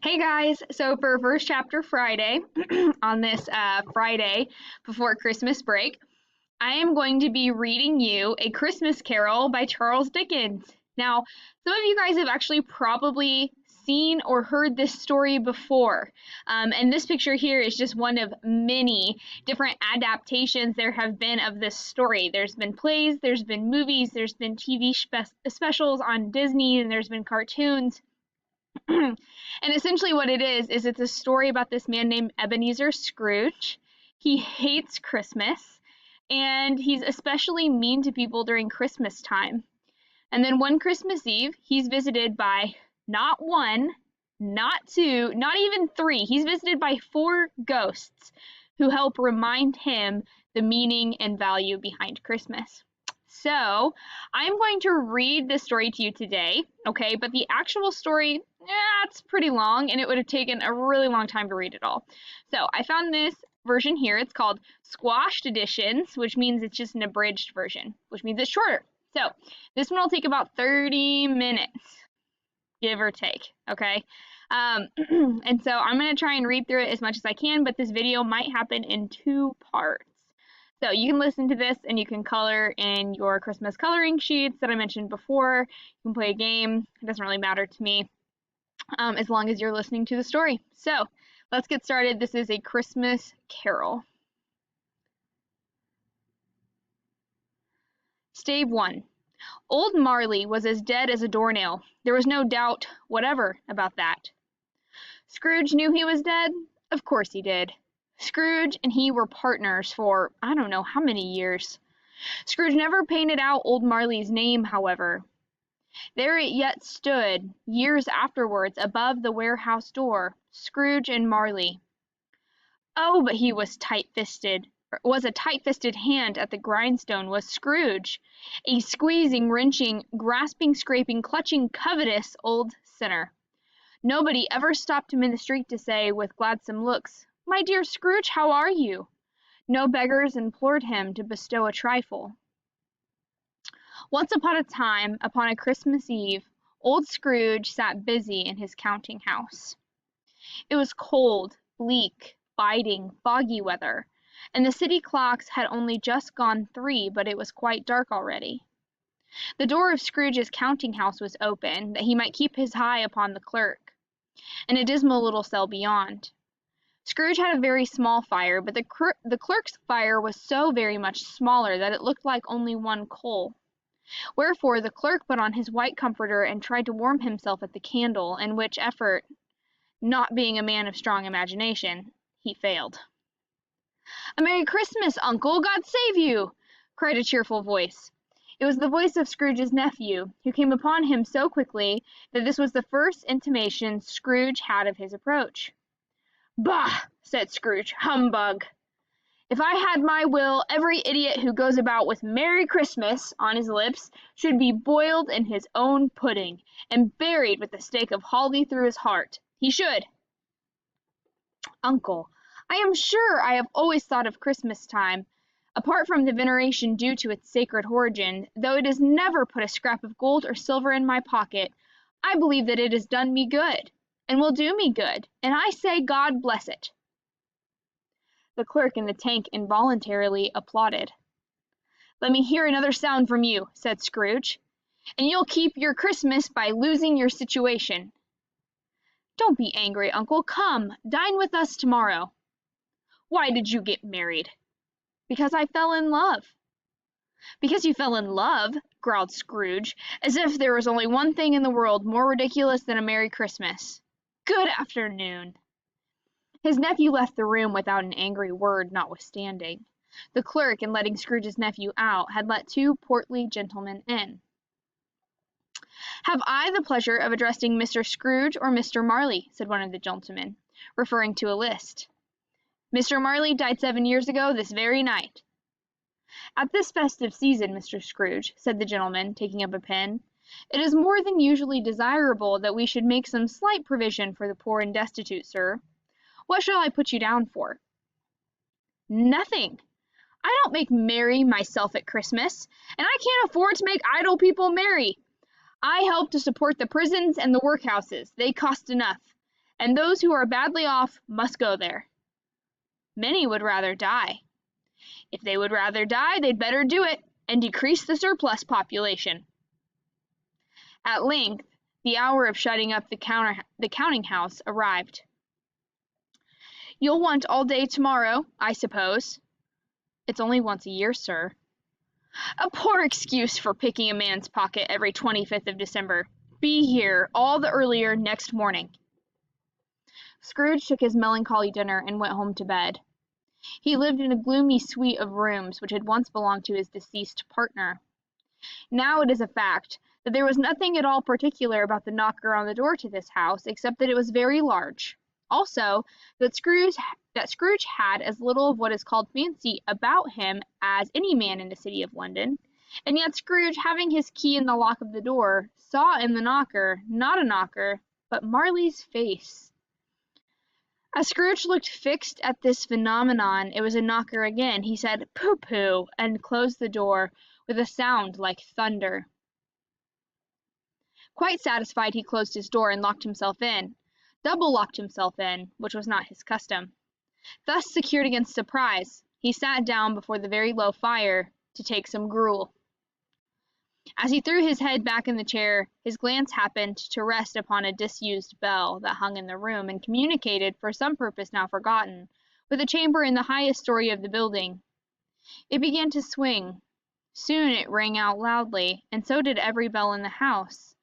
Hey guys, so for first chapter Friday, on this Friday before Christmas break, I am going to be reading you A Christmas Carol by Charles Dickens. Now, some of you guys have actually probably seen or heard this story before, and this picture here is just one of many different adaptations there have been of this story. There's been plays, there's been movies, there's been TV specials on Disney, and there's been cartoons. And essentially what it is it's a story about this man named Ebenezer Scrooge. He hates Christmas and he's especially mean to people during Christmas time. And then one Christmas Eve, he's visited by not one, not two, not even three. He's visited by four ghosts who help remind him the meaning and value behind Christmas. So, I'm going to read this story to you today, okay? But the actual story, it's pretty long and it would have taken a really long time to read it all. So, I found this version here. It's called Squashed Editions, which means it's just an abridged version, which means it's shorter. So, this one will take about 30 minutes, give or take, okay? And so I'm going to try and read through it as much as I can, but this video might happen in two parts. So you can listen to this and you can color in your Christmas coloring sheets that I mentioned before. You can play a game. It doesn't really matter to me as long as you're listening to the story. So let's get started. This is A Christmas Carol. Stave 1. Old Marley was as dead as a doornail. There was no doubt whatever about that. Scrooge knew he was dead? Of course he did. Scrooge and he were partners for I don't know how many years. Scrooge never painted out old Marley's name, however. There it yet stood, years afterwards, above the warehouse door, Scrooge and Marley. Oh, but he was a tight-fisted hand at the grindstone was Scrooge, a squeezing, wrenching, grasping, scraping, clutching, covetous old sinner. Nobody ever stopped him in the street to say, with gladsome looks, "My dear Scrooge, how are you?" No beggars implored him to bestow a trifle. Once upon a time, upon a Christmas Eve, old Scrooge sat busy in his counting house. It was cold, bleak, biting, foggy weather, and the city clocks had only just gone 3, but it was quite dark already. The door of Scrooge's counting house was open, that he might keep his eye upon the clerk, and a dismal little cell beyond. Scrooge had a very small fire, but the clerk's fire was so very much smaller that it looked like only one coal. Wherefore the clerk put on his white comforter and tried to warm himself at the candle, in which effort, not being a man of strong imagination, he failed. "A Merry Christmas, Uncle! God save you!" cried a cheerful voice. It was the voice of Scrooge's nephew, who came upon him so quickly that this was the first intimation Scrooge had of his approach. "Bah!" said Scrooge. "Humbug! If I had my will, every idiot who goes about with 'Merry Christmas' on his lips should be boiled in his own pudding, and buried with a stake of holly through his heart. He should." "Uncle, I am sure I have always thought of Christmas time, apart from the veneration due to its sacred origin, though it has never put a scrap of gold or silver in my pocket, I believe that it has done me good, and will do me good, and I say God bless it." The clerk in the tank involuntarily applauded. "Let me hear another sound from you," said Scrooge, "and you'll keep your Christmas by losing your situation." "Don't be angry, Uncle. Come, dine with us tomorrow." "Why did you get married?" "Because I fell in love." "Because you fell in love?" growled Scrooge, as if there was only one thing in the world more ridiculous than a Merry Christmas. "Good afternoon." His nephew left the room without an angry word notwithstanding. The clerk, in letting Scrooge's nephew out, had let 2 portly gentlemen in. "Have I the pleasure of addressing Mr. Scrooge or Mr. Marley?" said one of the gentlemen, referring to a list. "Mr. Marley died 7 years ago this very night." "At this festive season, Mr. Scrooge," said the gentleman, taking up a pen, "it is more than usually desirable that we should make some slight provision for the poor and destitute, sir. What shall I put you down for?" "Nothing. I don't make merry myself at Christmas, and I can't afford to make idle people merry. I help to support the prisons and the workhouses. They cost enough. and those who are badly off must go there. Many would rather die. If they would rather die, they'd better do it and decrease the surplus population. At length, the hour of shutting up the counting house arrived. You'll want all day tomorrow, I suppose. It's only once a year, sir. A poor excuse for picking a man's pocket every 25th of December. Be here all the earlier next morning. Scrooge took his melancholy dinner and went home to bed. He lived in a gloomy suite of rooms which had once belonged to his deceased partner. Now it is a fact that there was nothing at all particular about the knocker on the door to this house, except that it was very large. Also, that Scrooge had as little of what is called fancy about him as any man in the city of London, and yet Scrooge, having his key in the lock of the door, saw in the knocker, not a knocker, but Marley's face. As Scrooge looked fixed at this phenomenon, it was a knocker again. He said, "Pooh-pooh," and closed the door with a sound like thunder. Quite satisfied, he closed his door and locked himself in, double-locked himself in, which was not his custom. Thus secured against surprise, he sat down before the very low fire to take some gruel. As he threw his head back in the chair, his glance happened to rest upon a disused bell that hung in the room and communicated, for some purpose now forgotten, with a chamber in the highest story of the building. It began to swing. Soon it rang out loudly, and so did every bell in the house.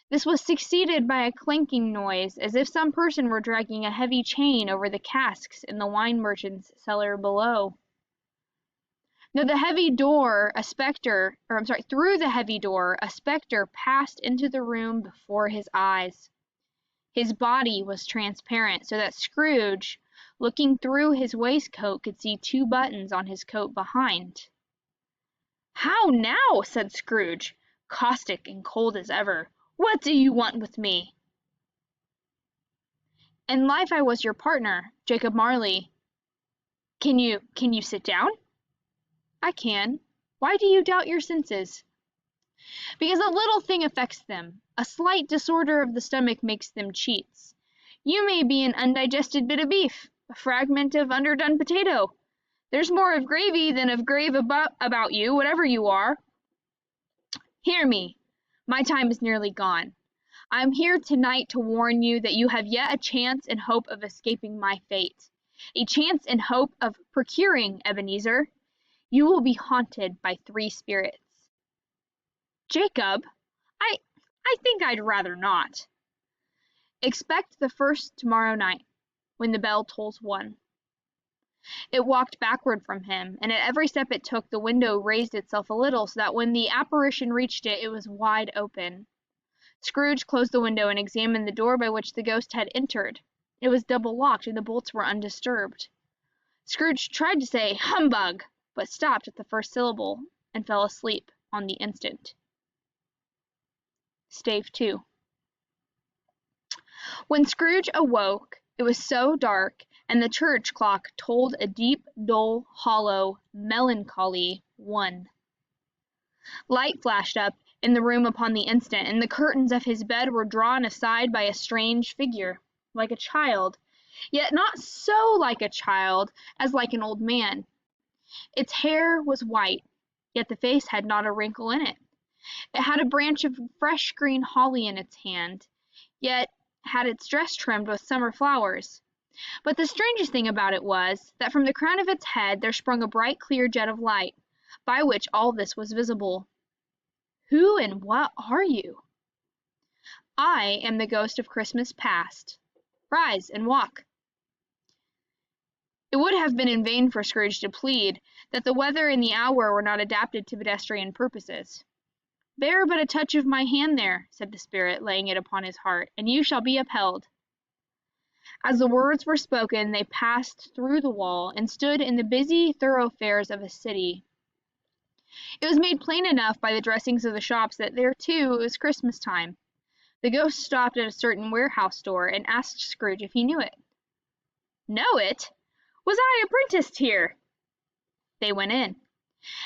This was succeeded by a clanking noise, as if some person were dragging a heavy chain over the casks in the wine merchant's cellar below. Through the heavy door, a spectre passed into the room before his eyes. His body was transparent, so that Scrooge, looking through his waistcoat, could see 2 buttons on his coat behind. "How now?" said Scrooge, caustic and cold as ever. "What do you want with me?" "In life I was your partner, Jacob Marley." Can you sit down?" "I can. Why do you doubt your senses?" "Because a little thing affects them. A slight disorder of the stomach makes them cheats. You may be an undigested bit of beef, a fragment of underdone potato. There's more of gravy than of grave about you, whatever you are. Hear me. My time is nearly gone. I am here tonight to warn you that you have yet a chance and hope of escaping my fate. A chance and hope of procuring Ebenezer. You will be haunted by 3 spirits. "Jacob, I think I'd rather not." "Expect the first tomorrow night, when the bell tolls 1. It walked backward from him, and at every step it took, the window raised itself a little, so that when the apparition reached it, it was wide open. Scrooge closed the window and examined the door by which the ghost had entered. It was double-locked, and the bolts were undisturbed. Scrooge tried to say, "Humbug!" but stopped at the first syllable, and fell asleep on the instant. Stave 2. When Scrooge awoke, it was so dark, and the church clock tolled a deep, dull, hollow, melancholy 1. Light flashed up in the room upon the instant, and the curtains of his bed were drawn aside by a strange figure, like a child, yet not so like a child as like an old man. Its hair was white, yet the face had not a wrinkle in it. It had a branch of fresh green holly in its hand, yet had its dress trimmed with summer flowers. But the strangest thing about it was, that from the crown of its head there sprung a bright clear jet of light, by which all this was visible. "Who and what are you?" "I am the ghost of Christmas past. Rise and walk." It would have been in vain for Scrooge to plead that the weather and the hour were not adapted to pedestrian purposes. "Bear but a touch of my hand there," said the spirit, laying it upon his heart, "and you shall be upheld." As the words were spoken, they passed through the wall, and stood in the busy thoroughfares of a city. It was made plain enough by the dressings of the shops that there, too, it was Christmas time. The ghost stopped at a certain warehouse door, and asked Scrooge if he knew it. "Know it? Was I apprenticed here?" They went in.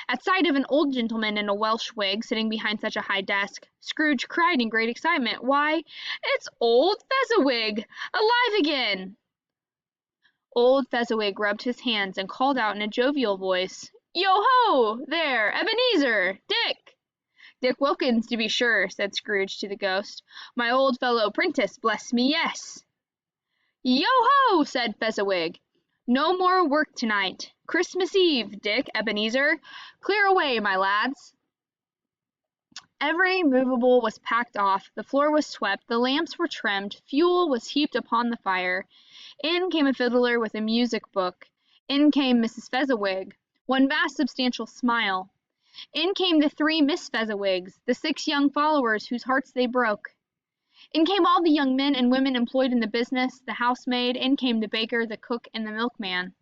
At sight of an old gentleman in a Welsh wig sitting behind such a high desk, Scrooge cried in great excitement, "Why, it's old Fezziwig! Alive again!" Old Fezziwig rubbed his hands and called out in a jovial voice, "Yo-ho! There, Ebenezer! Dick!" "Dick Wilkins, to be sure," said Scrooge to the ghost. "My old fellow prentice, bless me, yes!" "Yo-ho!" said Fezziwig. "No more work to-night. Christmas Eve, Dick, Ebenezer. Clear away, my lads." Every movable was packed off, the floor was swept, the lamps were trimmed, fuel was heaped upon the fire. In came a fiddler with a music book. In came Mrs. Fezziwig, one vast substantial smile. In came the 3 Miss Fezziwigs, the 6 young followers whose hearts they broke. In came all the young men and women employed in the business, the housemaid, in came the baker, the cook, and the milkman.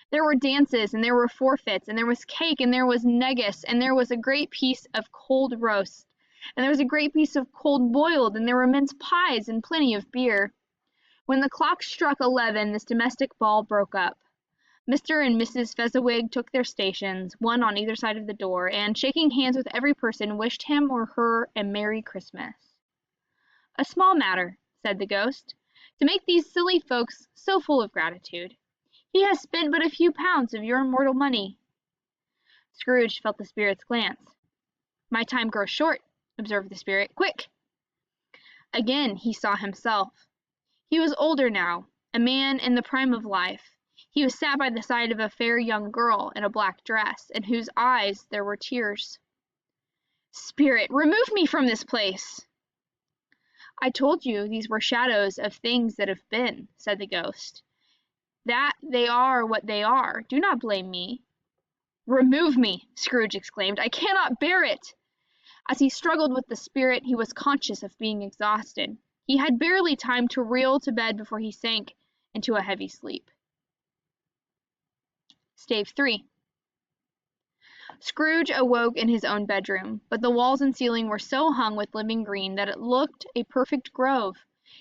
There were dances, and there were forfeits, and there was cake, and there was negus, and there was a great piece of cold roast, and there was a great piece of cold boiled, and there were mince pies, and plenty of beer. When the clock struck 11, this domestic ball broke up. Mr. and Mrs. Fezziwig took their stations, one on either side of the door, and, shaking hands with every person, wished him or her a Merry Christmas. "A small matter," said the ghost, "to make these silly folks so full of gratitude. He has spent but a few pounds of your immortal money." Scrooge felt the spirit's glance. "My time grows short," observed the spirit. "Quick!" Again he saw himself. He was older now, a man in the prime of life. He was sat by the side of a fair young girl in a black dress, in whose eyes there were tears. "Spirit, remove me from this place!" "I told you these were shadows of things that have been," said the ghost. "That they are what they are. Do not blame me." "Remove me!" Scrooge exclaimed. "I cannot bear it!" As he struggled with the spirit, he was conscious of being exhausted. He had barely time to reel to bed before he sank into a heavy sleep. Stave 3. Scrooge awoke in his own bedroom, but the walls and ceiling were so hung with living green that it looked a perfect grove,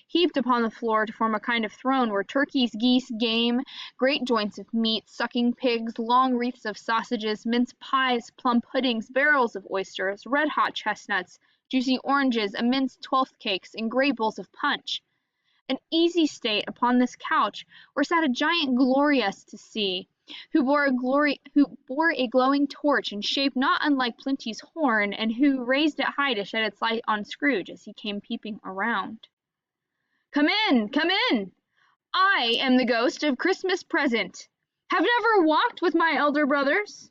heaped upon the floor to form a kind of throne where turkeys, geese, game, great joints of meat, sucking pigs, long wreaths of sausages, mince pies, plum puddings, barrels of oysters, red-hot chestnuts, juicy oranges, immense twelfth cakes, and great bowls of punch. An easy state upon this couch, where sat a giant glorious to see, who bore a glowing torch in shape not unlike Plenty's horn, and who raised it high to shed its light on Scrooge as he came peeping around. "Come in, come in! I am the ghost of Christmas Present. Have never walked with my elder brothers?"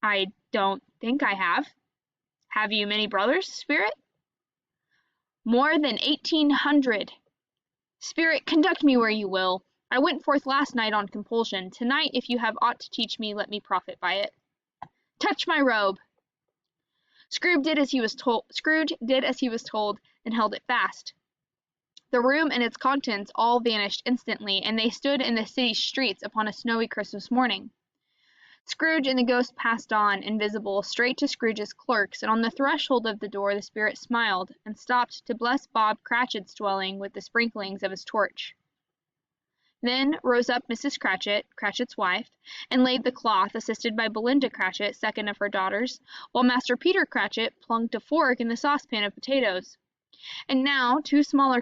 "I don't think I have." "Have you many brothers, Spirit?" "More than 1,800. Spirit, conduct me where you will. I went forth last night on compulsion. Tonight, if you have aught to teach me, let me profit by it. Touch my robe." Scrooge did as he was told, and held it fast. The room and its contents all vanished instantly, and they stood in the city streets upon a snowy Christmas morning. Scrooge and the ghost passed on, invisible, straight to Scrooge's clerk's, and on the threshold of the door the spirit smiled, and stopped to bless Bob Cratchit's dwelling with the sprinklings of his torch. Then rose up Mrs. Cratchit, Cratchit's wife, and laid the cloth, assisted by Belinda Cratchit, second of her daughters, while Master Peter Cratchit plunked a fork in the saucepan of potatoes. And now two smaller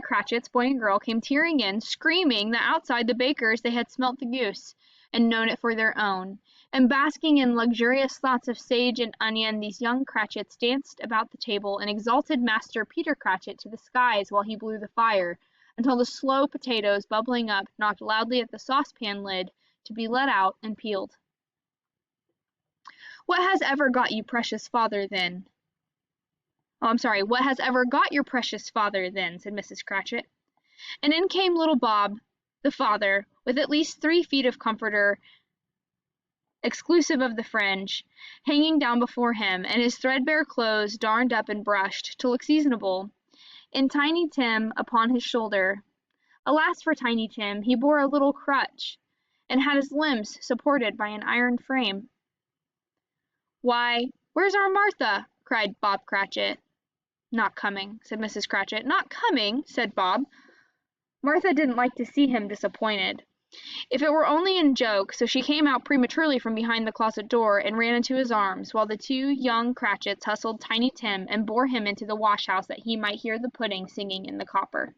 Cratchits, boy and girl, came tearing in, screaming that outside the baker's they had smelt the goose, and known it for their own. And basking in luxurious thoughts of sage and onion, these young Cratchits danced about the table and exalted Master Peter Cratchit to the skies while he blew the fire, until the slow potatoes, bubbling up, knocked loudly at the saucepan lid to be let out and peeled. "What has ever got you, precious father, then?" "What has ever got your precious father, then?" said Mrs. Cratchit. And in came little Bob, the father, with at least 3 feet of comforter, exclusive of the fringe, hanging down before him, and his threadbare clothes darned up and brushed, to look seasonable, and Tiny Tim upon his shoulder. Alas for Tiny Tim, he bore a little crutch, and had his limbs supported by an iron frame. "Why, where's our Martha?" cried Bob Cratchit. "Not coming," said Mrs. Cratchit. "Not coming?" said Bob. Martha didn't like to see him disappointed. If it were only in joke, so she came out prematurely from behind the closet door and ran into his arms, while the two young Cratchits hustled Tiny Tim and bore him into the wash house that he might hear the pudding singing in the copper.